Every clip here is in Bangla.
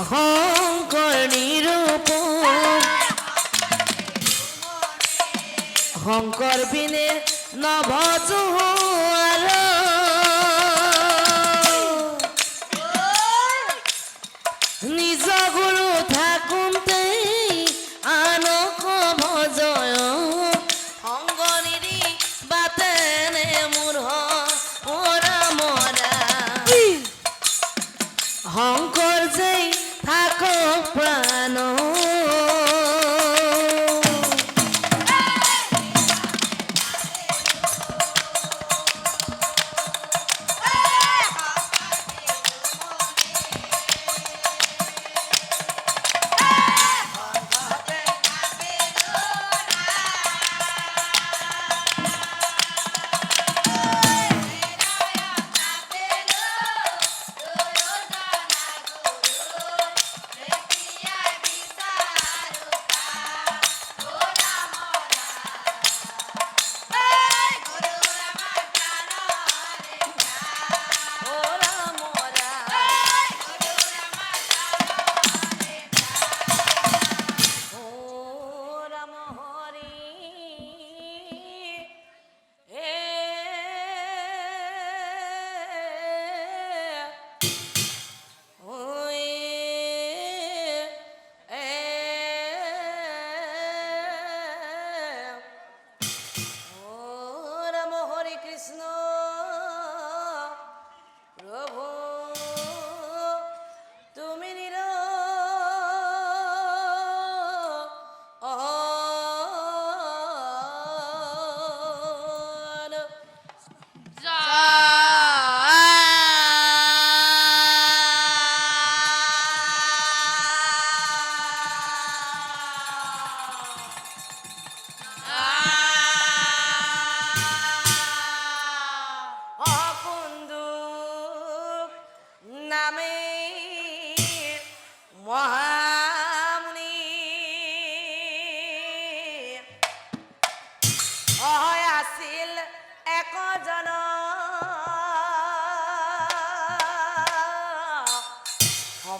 হংকর নিরূপ হংকর বিনে নভজ নিজ গুরু থাকুনতে আনক ভজয় অঙ্গনিরি বাতেনে মূঢ় ওরা মরা হংকর যেই থাকো প্রাণ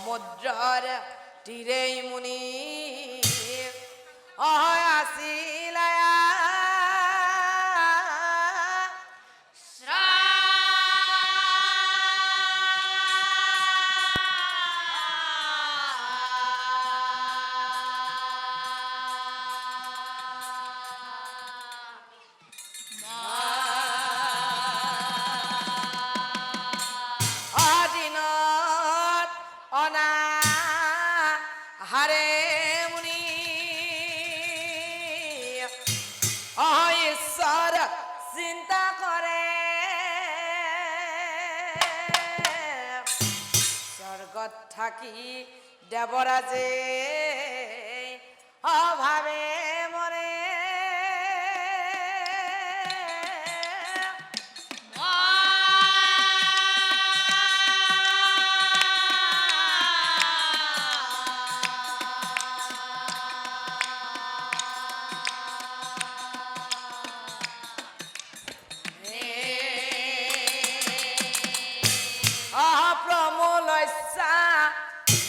সমুদ্রর তীরে মুনি আসিল হারে মুনি ঈশ্বর চিন্তা করে স্বর্গত থাকি দেবরাজে অভাবে মরে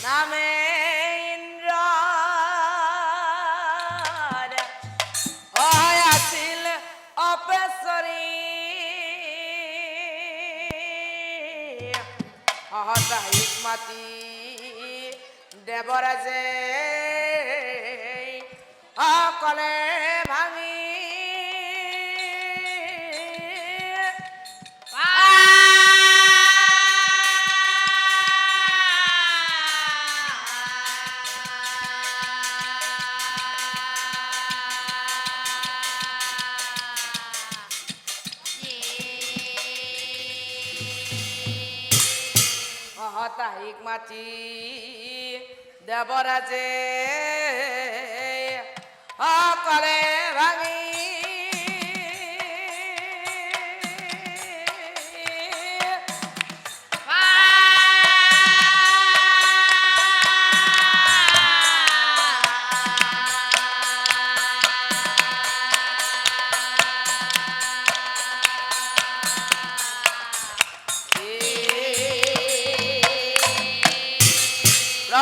নামে ইন্দ্র আছিল অপেশ্বরী সহজাহিক মাতি দেবরাজে অকলে ভাঙি তাহিক মাতি দেবরাজে অকলে ভাঙি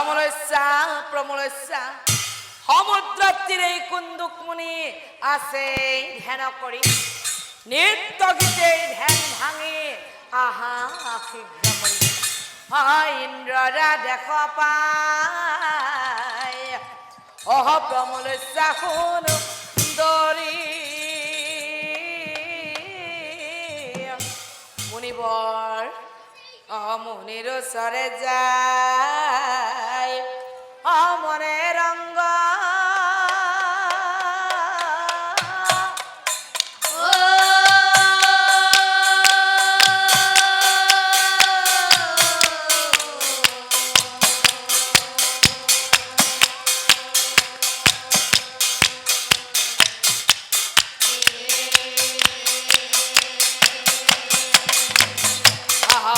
ভ্রমলস্যা প্রমলস্যা সমুদ্র তীরে কুন্দুক মুনি আছে ধ্যান করি নৃত্য গীতে ধ্যান ভাঙে আহা শীঘ্র করি ইন্দ্ররা দেখ পায় অহ প্রমলস্যা শুন সুন্দরী মুনিবর মুনির সরে যায় মনে রঙ্গ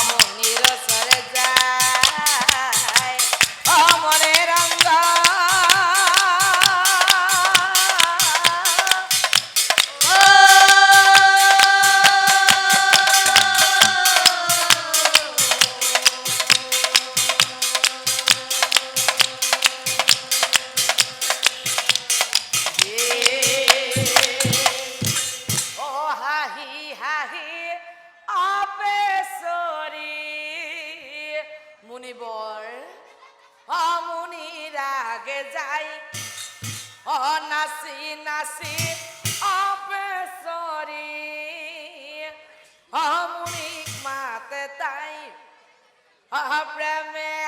মুনির সরে যায় মনে রঙ্গ ও হাহি হাহি আপেশ্বরী মুনিবর মুনির আগে যাই নাচি নাচি আপেশ্বরী মুনিক মাতে তাই প্রেমে